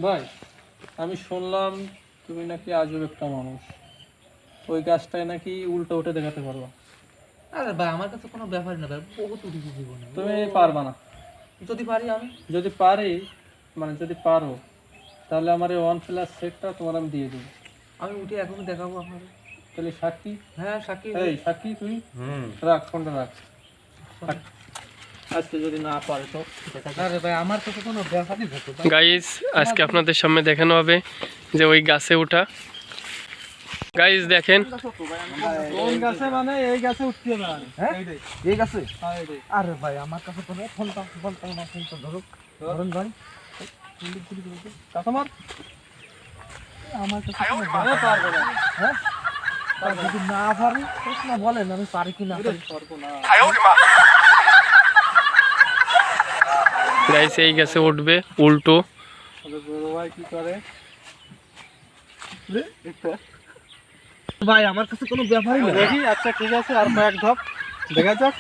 ভাই আমি শুনলাম তুমি নাকি আজব একটা মানুষ, ওই গাছটায় নাকি উল্টো উঠে দেখাতে পারবা। আরে ভাই আমার কাছে কোনো ব্যাপার না ভাই, বহুত উঠেছি জীবনে। তুমি পারবা না। যদি পারি আমি, যদি পারি, মানে যদি পারো, তাহলে আমার এই ওয়ান প্লাস সেটটা তোমার আমি দিয়ে দেবো। আমি উঠে এখনই দেখাবো আপনাকে। তাহলে সাক্ষী? হ্যাঁ সাক্ষী। এই সাক্ষী তুই রাখ, ফোনটা রাখ। আজকে যদি না পারে তো আরে ভাই আমার কাছে কোনো ব্যাপারই না তো ভাই। গাইস আজকে আপনাদের সামনে দেখানো হবে যে ওই গাছে ওঠা। গাইস দেখেন কোন গাছে, মানে এই গাছে উঠতে না। হ্যাঁ এই গাছে। হ্যাঁ এইটাই। আরে ভাই আমার কাছে কোনো ফোনটা না, ফোনটা ধরো ধরুন ভাই। কাস্টমার আমার কাছে কোনো আরে পারবে না। হ্যাঁ আর যদি না পারি প্রশ্ন বলেন, আমি পারি কি না পারি। পারবো না। গাইস এই গাছে উঠবে উল্টো। তাহলে বড় ভাই কি করে? ভাই আমার কাছে কোনো ব্যাপারই না। দেখি, আচ্ছা ঠিক আছে, আর কয়েক ধাপ দেখা যাক।